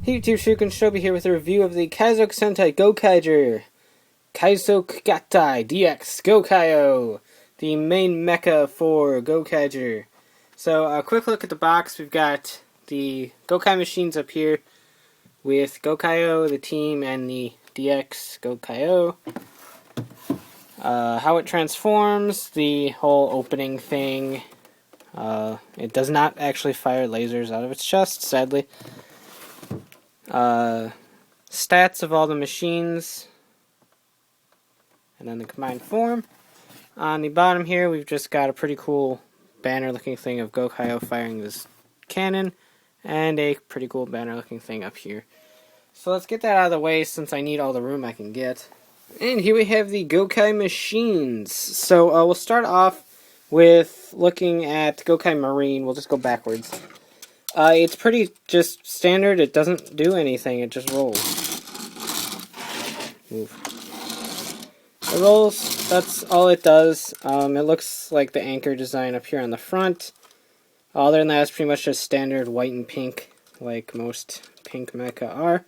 Hey YouTube, Shuken Shobi here with a review of the Kaizoku Sentai Gokaiger Kaizoku Gatai DX Gokaioh, the main mecha for Gokaiger. So, a quick look at the box. We've got the Gokai machines up here with Gokaioh, the team, and the DX Gokaioh. How it transforms, the whole opening thing. It does not actually fire lasers out of its chest, sadly. Stats of all the machines, and then the combined form. On the bottom here, we've just got a pretty cool banner-looking thing of Gokaioh firing this cannon, and a pretty cool banner-looking thing up here. So let's get that out of the way since I need all the room I can get. And here we have the Gokai machines. So we'll start off with looking at Gokai Marine. We'll just go backwards. It's pretty just standard. It doesn't do anything. It just rolls. Move. It rolls. That's all it does. It looks like the anchor design up here on the front. Other than that, it's pretty much just standard white and pink, like most pink mecha are.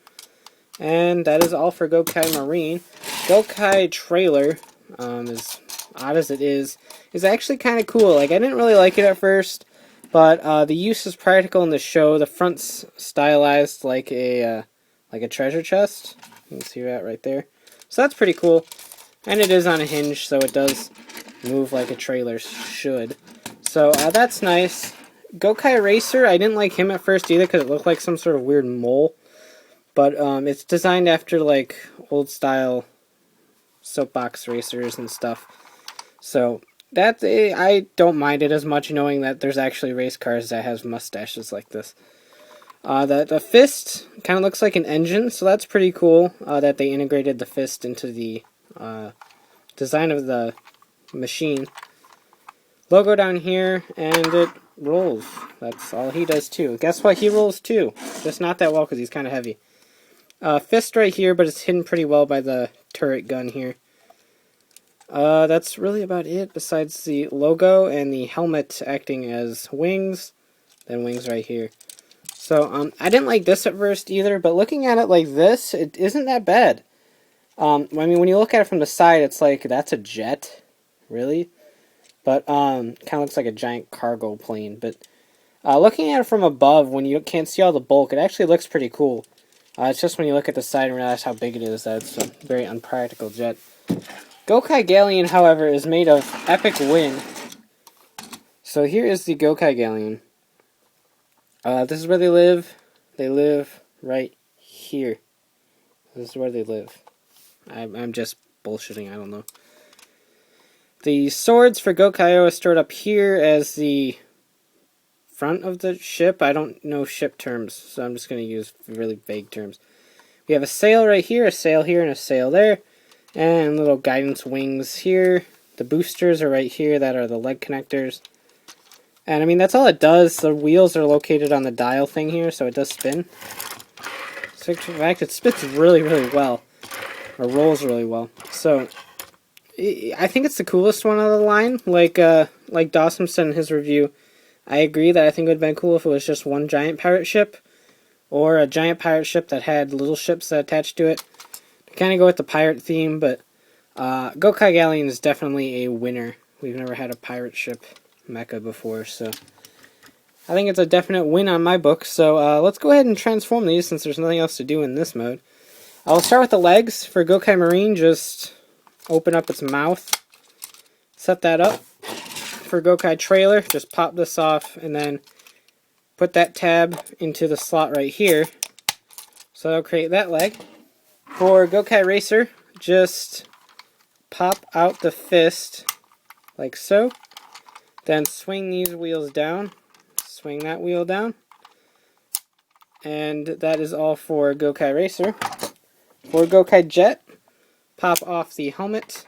And that is all for Gokai Marine. Gokai Trailer, as odd as it is actually kind of cool. Like, I didn't really like it at first. But the use is practical in the show. The front's stylized like a treasure chest. You can see that right there. So that's pretty cool. And it is on a hinge, so it does move like a trailer should. So that's nice. Gokai Racer, I didn't like him at first either because it looked like some sort of weird mole. But it's designed after like old style soapbox racers and stuff. So that I don't mind it as much, knowing that there's actually race cars that has mustaches like this. The fist kind of looks like an engine, so that's pretty cool that they integrated the fist into the design of the machine. Logo down here, and it rolls. That's all he does too. Guess what? He rolls too. Just not that well because he's kind of heavy. Fist right here, but it's hidden pretty well by the turret gun here. That's really about it, besides the logo and the helmet acting as wings, then wings right here. So, I didn't like this at first either, but looking at it like this, it isn't that bad. I mean, when you look at it from the side, it's like, that's a jet? Really? But, kind of looks like a giant cargo plane, but, looking at it from above, when you can't see all the bulk, it actually looks pretty cool. It's just when you look at the side and realize how big it is that it's a very unpractical jet. Gokai-Galleon, however, is made of epic wind. So here is the Gokai-Galleon. This is where they live. They live right here. This is where they live. I'm just bullshitting, I don't know. The swords for Gokai-oh are stored up here as the front of the ship. I don't know ship terms, so I'm just going to use really vague terms. We have a sail right here, a sail here, and a sail there. And little guidance wings here. The boosters are right here. That are the leg connectors. And I mean, that's all it does. The wheels are located on the dial thing here, so it does spin. So in fact, it spins really, really well. Or rolls really well. So, I think it's the coolest one out of the line. Like Dawson said in his review, I agree that I think it would have been cool if it was just one giant pirate ship. Or a giant pirate ship that had little ships that attached to it. Kind of go with the pirate theme, but Gokai-Galleon is definitely a winner. We've never had a pirate ship mecha before, so I think it's a definite win on my book. So let's go ahead and transform these since there's nothing else to do in this mode. I'll start with the legs for Gokai Marine. Just open up its mouth, set that up. For Gokai Trailer, just pop this off and then put that tab into the slot right here. So that'll create that leg. For Gokai Racer, just pop out the fist, like so. Then swing these wheels down, swing that wheel down. And that is all for Gokai Racer. For Gokai Jet, pop off the helmet,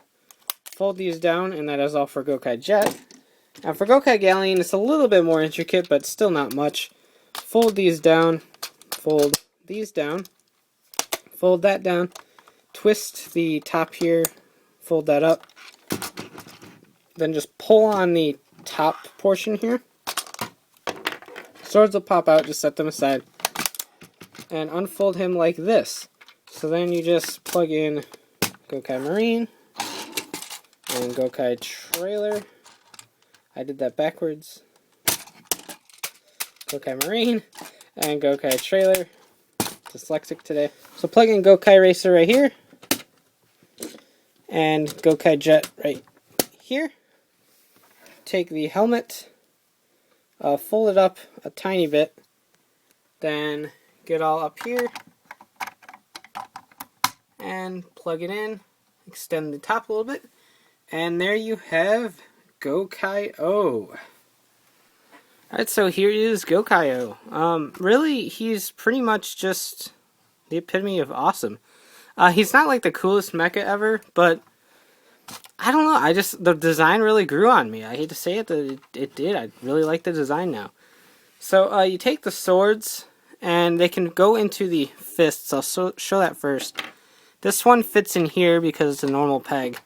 fold these down, and that is all for Gokai Jet. And for Gokai-Galleon, it's a little bit more intricate, but still not much. Fold these down, fold these down. Fold that down, twist the top here, fold that up, then just pull on the top portion here. Swords will pop out, just set them aside. and unfold him like this. So then you just plug in Gokai Marine and Gokai Trailer. I did that backwards. Gokai Marine and Gokai Trailer. Dyslexic today. So plug in Gokai Racer right here. And Gokai Jet right here. Take the helmet. Fold it up a tiny bit. Then get all up here. And plug it in. Extend the top a little bit. And there you have Gokai-oh. Alright, so here is Gokaioh. Really, he's pretty much just the epitome of awesome. He's not like the coolest mecha ever, but I don't know, the design really grew on me. I hate to say it, that it did. I really like the design now. So, you take the swords, and they can go into the fists. I'll show that first. This one fits in here because it's a normal peg.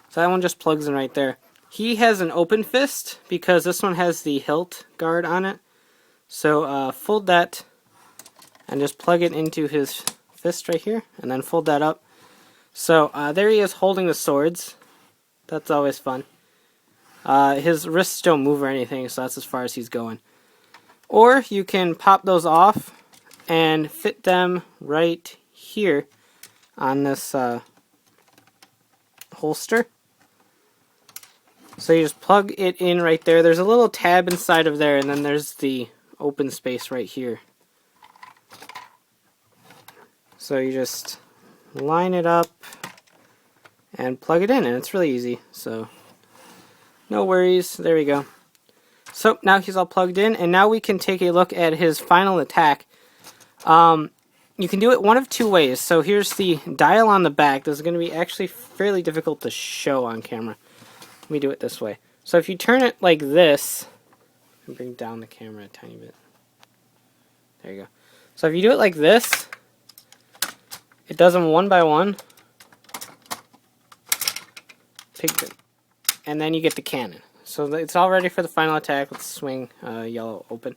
So that one just plugs in right there. He has an open fist because this one has the hilt guard on it. So fold that and just plug it into his fist right here. And then fold that up. So there he is holding the swords. That's always fun. His wrists don't move or anything, so that's as far as he's going. Or you can pop those off and fit them right here on this holster. So you just plug it in right there. There's a little tab inside of there, and then there's the open space right here. So you just line it up and plug it in, and it's really easy. So no worries. There we go. So now he's all plugged in, and now we can take a look at his final attack. You can do it one of two ways. So here's the dial on the back. This is going to be actually fairly difficult to show on camera. Let me do it this way. So if you turn it like this, and bring down the camera a tiny bit. There you go. So if you do it like this, it does them one by one. And then you get the cannon. So it's all ready for the final attack. Let's swing yellow open.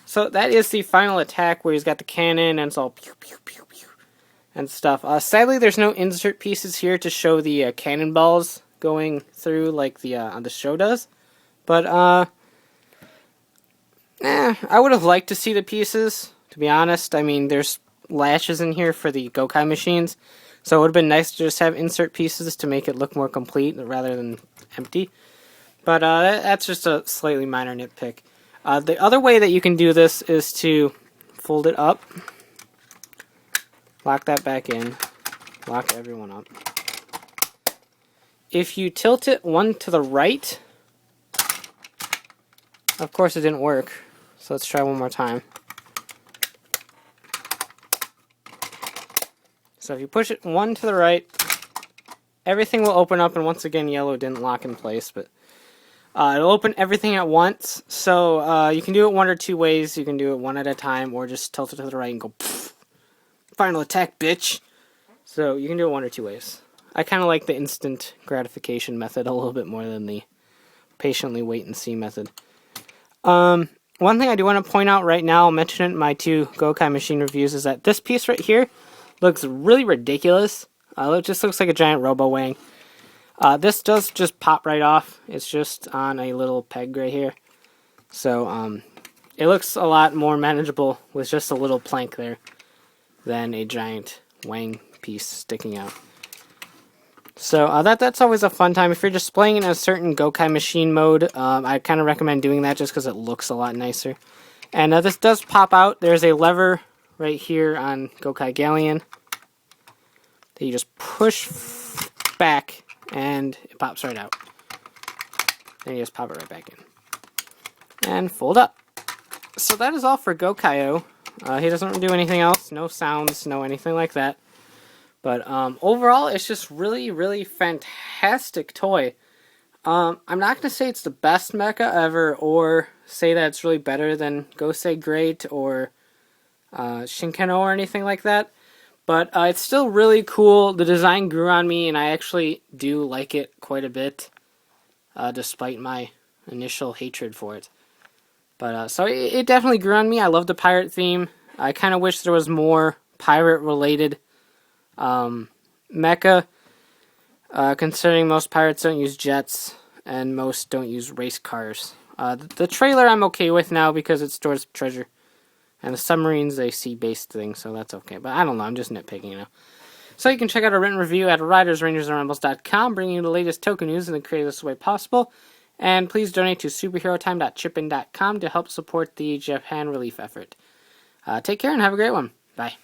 So that is the final attack where he's got the cannon and it's all pew pew pew pew and stuff. Sadly, there's no insert pieces here to show the cannonballs going through like the show does. But I would have liked to see the pieces, to be honest. I mean, there's lashes in here for the Gokai machines, so it would have been nice to just have insert pieces to make it look more complete rather than empty. But that's just a slightly minor nitpick. The other way that you can do this is to fold it up, lock that back in, lock everyone up. If you tilt it one to the right, of course it didn't work, so let's try one more time. So if you push it one to the right, everything will open up, and once again yellow didn't lock in place, but it'll open everything at once. So you can do it one or two ways. You can do it one at a time, or just tilt it to the right and go, pfft, final attack, bitch. So you can do it one or two ways. I kind of like the instant gratification method a little bit more than the patiently wait and see method. One thing I do want to point out right now, I'll mention it in my 2 Gokai machine reviews, is that this piece right here looks really ridiculous. It just looks like a giant robo-wang. This does just pop right off. It's just on a little peg right here. So it looks a lot more manageable with just a little plank there than a giant wang piece sticking out. So that's always a fun time. If you're displaying in a certain Gokai machine mode, I kind of recommend doing that just because it looks a lot nicer. And this does pop out. There's a lever right here on Gokai Galleon that you just push back and it pops right out. Then you just pop it right back in. And fold up. So that is all for Gokaioh. He doesn't do anything else. No sounds, no anything like that. But overall, it's just really, really fantastic toy. I'm not going to say it's the best mecha ever, or say that it's really better than Gosei Great or Shinkeno or anything like that. But it's still really cool. The design grew on me, and I actually do like it quite a bit, despite my initial hatred for it. But so it definitely grew on me. I love the pirate theme. I kind of wish there was more pirate-related mecha, considering most pirates don't use jets and most don't use race cars. The trailer I'm okay with now because it stores treasure. And the submarines, they sea-based things, so that's okay. But I don't know, I'm just nitpicking, you know. So you can check out our written review at ridersrangersandrebels.com, bringing you the latest token news in the creativest way possible. And please donate to superherotime.chippin.com to help support the Japan relief effort. Take care and have a great one. Bye.